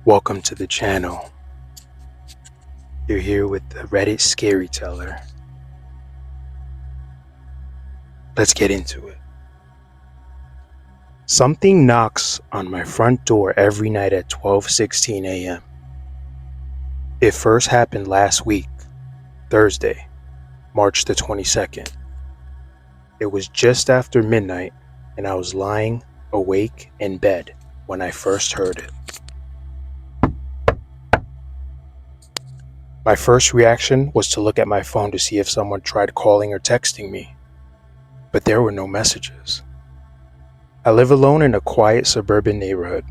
Welcome to the channel. You're here with the Reddit Scary Teller. Let's get into it. Something knocks on my front door every night at 12:16 a.m. It first happened last week, Thursday, March the 22nd. It was just after midnight and I was lying awake in bed when I first heard it. My first reaction was to look at my phone to see if someone tried calling or texting me, but there were no messages. I live alone in a quiet suburban neighborhood.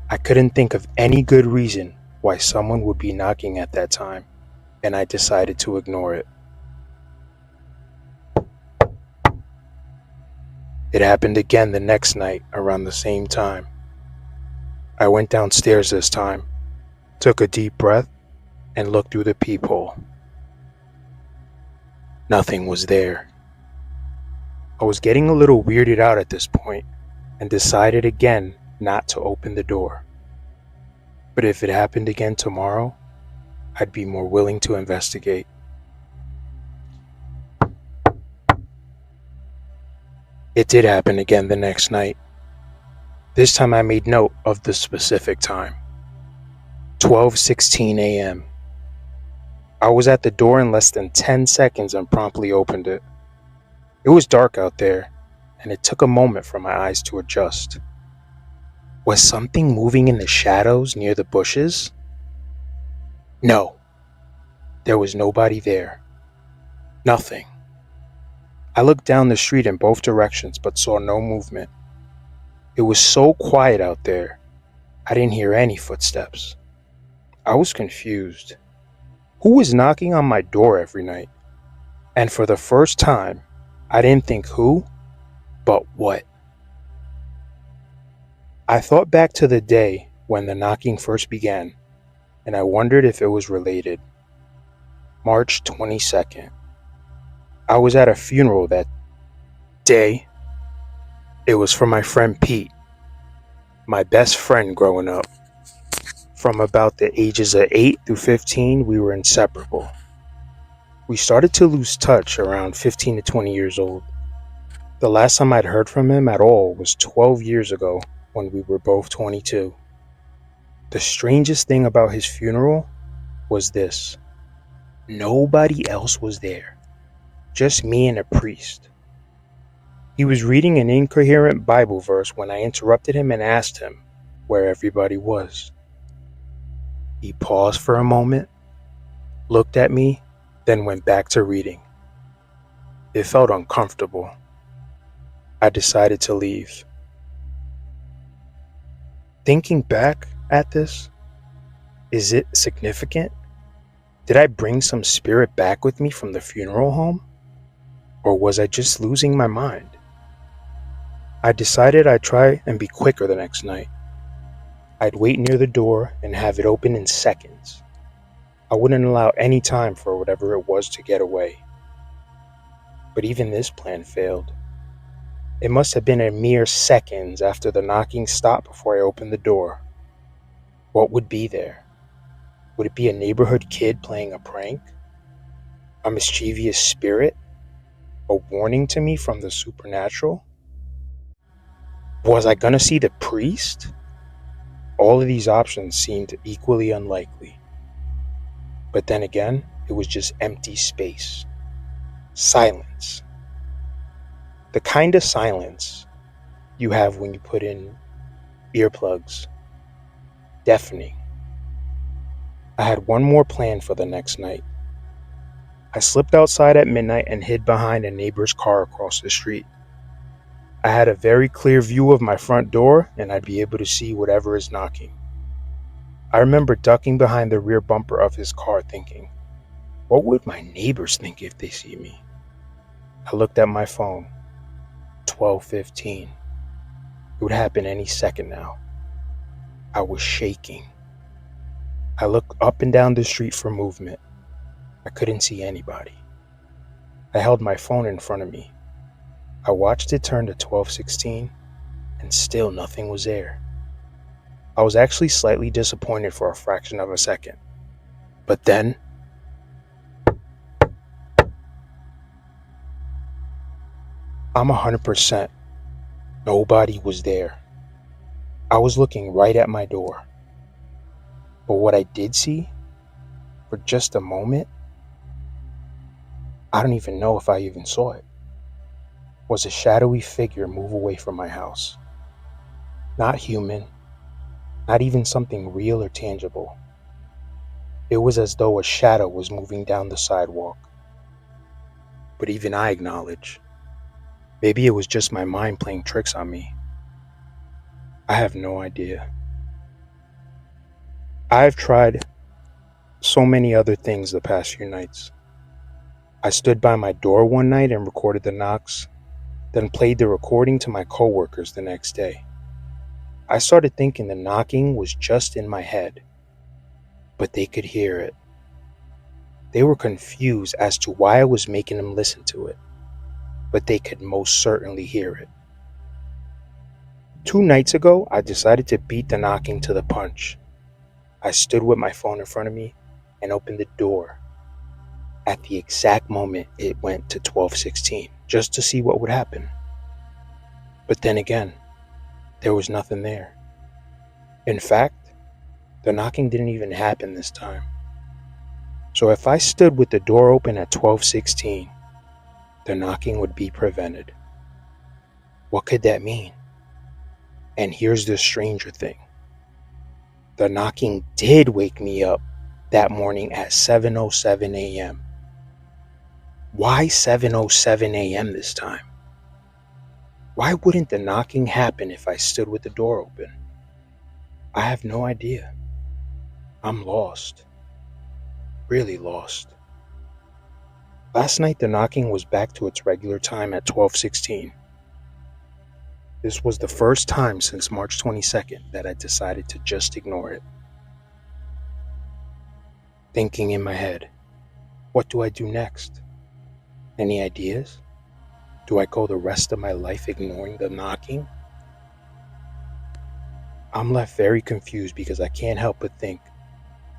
I couldn't think of any good reason why someone would be knocking at that time, and I decided to ignore it. It happened again the next night around the same time. I went downstairs this time, took a deep breath, and looked through the peephole. Nothing was there. I was getting a little weirded out at this point and decided again not to open the door. But if it happened again tomorrow, I'd be more willing to investigate. It did happen again the next night. This time I made note of the specific time. 12:16 a.m. I was at the door in less than 10 seconds and promptly opened it. It was dark out there, and it took a moment for my eyes to adjust. Was something moving in the shadows near the bushes? No, there was nobody there. Nothing. I looked down the street in both directions but saw no movement. It was so quiet out there, I didn't hear any footsteps. I was confused. Who was knocking on my door every night? And for the first time, I didn't think who, but what. I thought back to the day when the knocking first began, and I wondered if it was related. March 22nd. I was at a funeral that day. It was for my friend Pete, my best friend growing up. From about the ages of 8 through 15, we were inseparable. We started to lose touch around 15 to 20 years old. The last time I'd heard from him at all was 12 years ago when we were both 22. The strangest thing about his funeral was this. Nobody else was there. Just me and a priest. He was reading an incoherent Bible verse when I interrupted him and asked him where everybody was. He paused for a moment, looked at me, then went back to reading. It felt uncomfortable. I decided to leave. Thinking back at this, is it significant? Did I bring some spirit back with me from the funeral home? Or was I just losing my mind? I decided I'd try and be quicker the next night. I'd wait near the door and have it open in seconds. I wouldn't allow any time for whatever it was to get away. But even this plan failed. It must have been a mere seconds after the knocking stopped before I opened the door. What would be there? Would it be a neighborhood kid playing a prank? A mischievous spirit? A warning to me from the supernatural? Was I gonna see the priest? All of these options seemed equally unlikely. But then again, it was just empty space. Silence. The kind of silence you have when you put in earplugs. Deafening. I had one more plan for the next night. I slipped outside at midnight and hid behind a neighbor's car across the street. I had a very clear view of my front door and I'd be able to see whatever is knocking. I remember ducking behind the rear bumper of his car thinking, what would my neighbors think if they see me? I looked at my phone. 12:15. It would happen any second now. I was shaking. I looked up and down the street for movement. I couldn't see anybody. I held my phone in front of me. I watched it turn to 12:16 and still nothing was there. I was actually slightly disappointed for a fraction of a second. But then, I'm 100%. Nobody was there. I was looking right at my door. But what I did see, for just a moment, I don't even know if I even saw it, was a shadowy figure move away from my house. Not human, not even something real or tangible. It was as though a shadow was moving down the sidewalk. But even I acknowledge, maybe it was just my mind playing tricks on me. I have no idea. I've tried so many other things the past few nights. I stood by my door one night and recorded the knocks, then played the recording to my coworkers the next day. I started thinking the knocking was just in my head, but they could hear it. They were confused as to why I was making them listen to it, but they could most certainly hear it. 2 nights ago, I decided to beat the knocking to the punch. I stood with my phone in front of me and opened the door at the exact moment it went to 12:16, just to see what would happen. But then again, there was nothing there. In fact, the knocking didn't even happen this time. So if I stood with the door open at 12:16, the knocking would be prevented. What could that mean? And here's the stranger thing. The knocking did wake me up that morning at 7:07 a.m. Why 7:07 a.m. this time? Why wouldn't the knocking happen if I stood with the door open? I have no idea. I'm lost. Really lost. Last night the knocking was back to its regular time at 12:16. This was the first time since March 22nd that I decided to just ignore it. Thinking in my head, what do I do next? Any ideas? Do I go the rest of my life ignoring the knocking? I'm left very confused because I can't help but think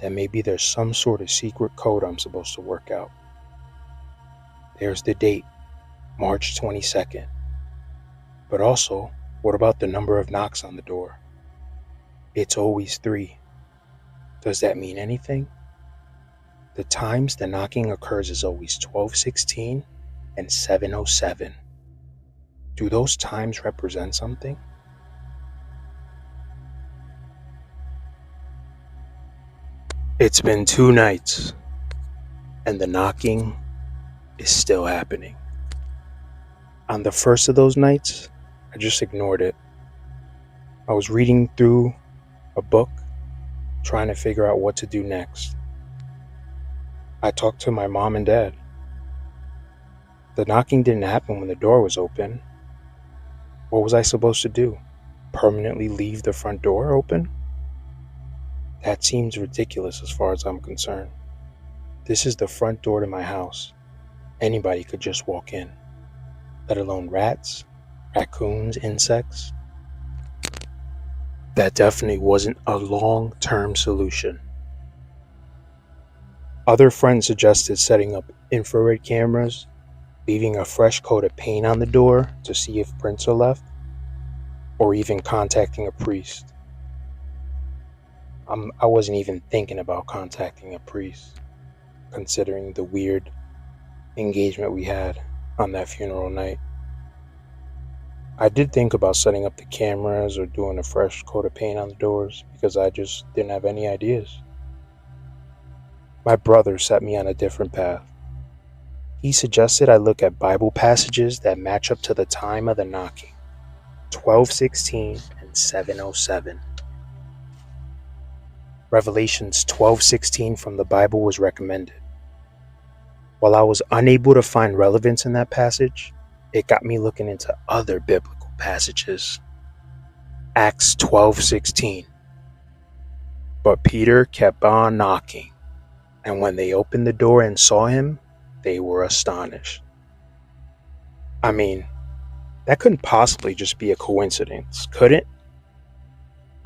that maybe there's some sort of secret code I'm supposed to work out. There's the date, March 22nd. But also, what about the number of knocks on the door? It's always 3. Does that mean anything? The times the knocking occurs is always 12:16 and 7:07. Do those times represent something? It's been 2 nights, and the knocking is still happening. On the first of those nights, I just ignored it. I was reading through a book, trying to figure out what to do next. I talked to my mom and dad. The knocking didn't happen when the door was open. What was I supposed to do? Permanently leave the front door open? That seems ridiculous as far as I'm concerned. This is the front door to my house. Anybody could just walk in, let alone rats, raccoons, insects. That definitely wasn't a long-term solution. Other friends suggested setting up infrared cameras, leaving a fresh coat of paint on the door to see if prints are left, or even contacting a priest. I wasn't even thinking about contacting a priest, considering the weird engagement we had on that funeral night. I did think about setting up the cameras or doing a fresh coat of paint on the doors because I just didn't have any ideas. My brother set me on a different path. He suggested I look at Bible passages that match up to the time of the knocking, 12:16 and 7:07. Revelations 12:16 from the Bible was recommended. While I was unable to find relevance in that passage, it got me looking into other biblical passages. Acts 12:16. But Peter kept on knocking, and when they opened the door and saw him, they were astonished. I mean, that couldn't possibly just be a coincidence, could it?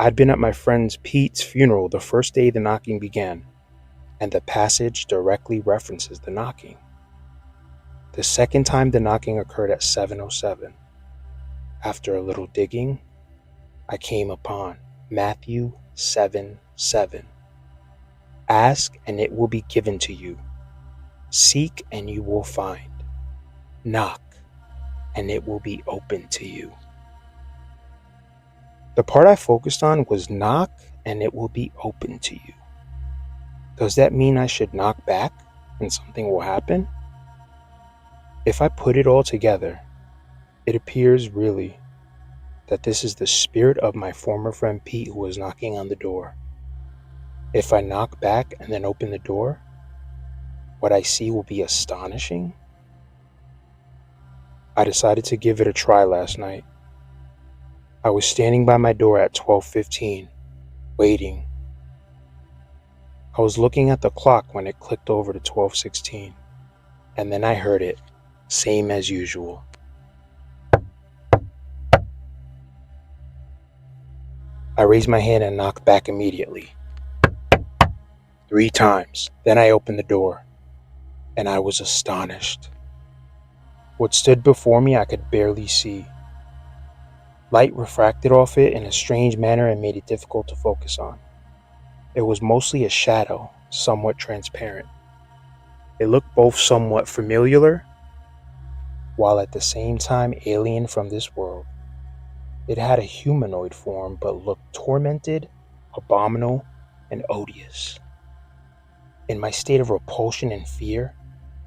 I'd been at my friend Pete's funeral the first day the knocking began, and the passage directly references the knocking. The second time the knocking occurred at 7:07. After a little digging, I came upon Matthew 7:7. Ask and it will be given to you. Seek and you will find. Knock and it will be open to you. The part I focused on was knock and it will be open to you. Does that mean I should knock back and something will happen? If I put it all together, it appears really that this is the spirit of my former friend Pete who was knocking on the door. If I knock back and then open the door, what I see will be astonishing. I decided to give it a try last night. I was standing by my door at 12:15, waiting. I was looking at the clock when it clicked over to 12:16, and then I heard it, same as usual. I raised my hand and knocked back immediately. 3 times. Then I opened the door, and I was astonished. What stood before me I could barely see. Light refracted off it in a strange manner and made it difficult to focus on. It was mostly a shadow, somewhat transparent. It looked both somewhat familiar, while at the same time alien from this world. It had a humanoid form, but looked tormented, abominable, and odious. In my state of repulsion and fear,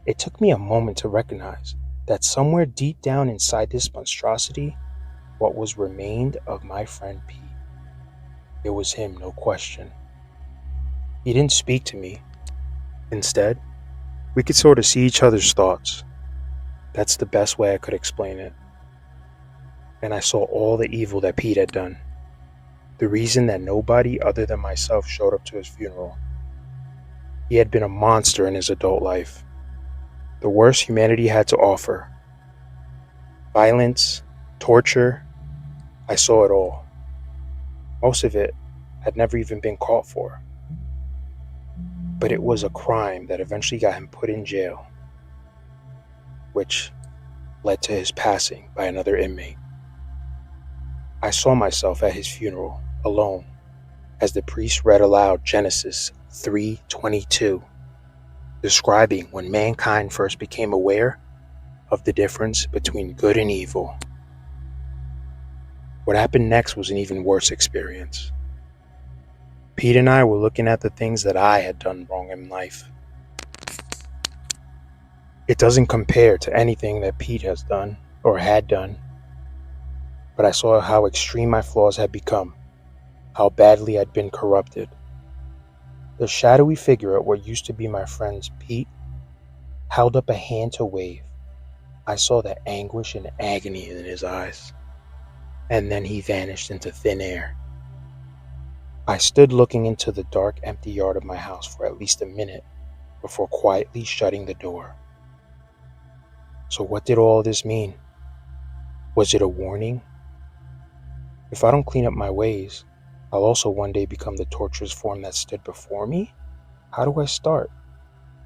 it took me a moment to recognize that somewhere deep down inside this monstrosity, what was remained of my friend Pete. It was him, no question. He didn't speak to me. Instead, we could sort of see each other's thoughts. That's the best way I could explain it. And I saw all the evil that Pete had done. The reason that nobody other than myself showed up to his funeral. He had been a monster in his adult life. The worst humanity had to offer. Violence, torture, I saw it all. Most of it had never even been caught for. But it was a crime that eventually got him put in jail, which led to his passing by another inmate. I saw myself at his funeral, alone, as the priest read aloud Genesis 3:22, describing when mankind first became aware of the difference between good and evil. What happened next was an even worse experience. Pete and I were looking at the things that I had done wrong in life. It doesn't compare to anything that Pete has done or had done, but I saw how extreme my flaws had become, how badly I'd been corrupted. The shadowy figure at what used to be my friend's Pete held up a hand to wave. I saw the anguish and agony in his eyes, and then he vanished into thin air. I stood looking into the dark, empty yard of my house for at least a minute before quietly shutting the door. So what did all this mean? Was it a warning? If I don't clean up my ways, I'll also one day become the torturous form that stood before me? How do I start?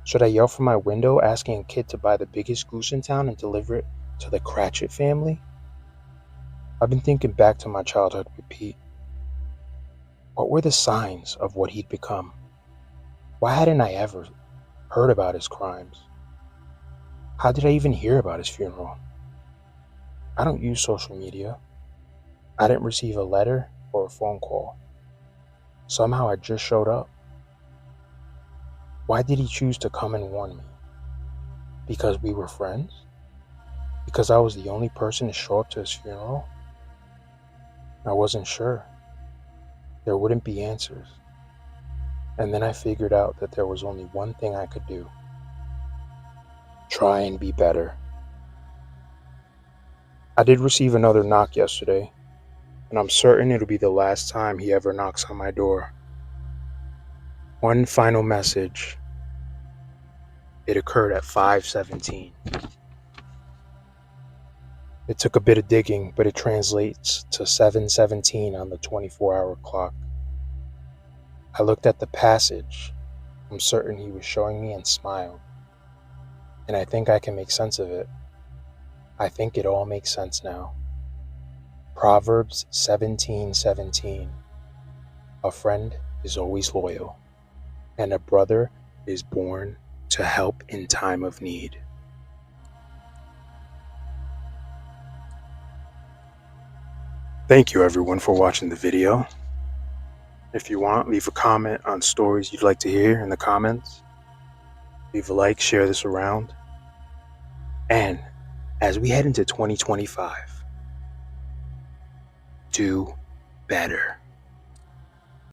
Should I yell from my window asking a kid to buy the biggest goose in town and deliver it to the Cratchit family? I've been thinking back to my childhood with Pete. What were the signs of what he'd become? Why hadn't I ever heard about his crimes? How did I even hear about his funeral? I don't use social media. I didn't receive a letter or a phone call. Somehow I just showed up. Why did he choose to come and warn me? Because we were friends? Because I was the only person to show up to his funeral? I wasn't sure. There wouldn't be answers. And then I figured out that there was only one thing I could do. Try and be better. I did receive another knock yesterday, and I'm certain it'll be the last time he ever knocks on my door. One final message. It occurred at 5:17. It took a bit of digging, but it translates to 7:17 on the 24-hour clock. I looked at the passage. I'm certain he was showing me and smiled. And I think I can make sense of it. I think it all makes sense now. Proverbs 17:17. A friend is always loyal, and a brother is born to help in time of need. Thank you everyone for watching the video. If you want, leave a comment on stories you'd like to hear in the comments. Leave a like, share this around. And as we head into 2025, do better.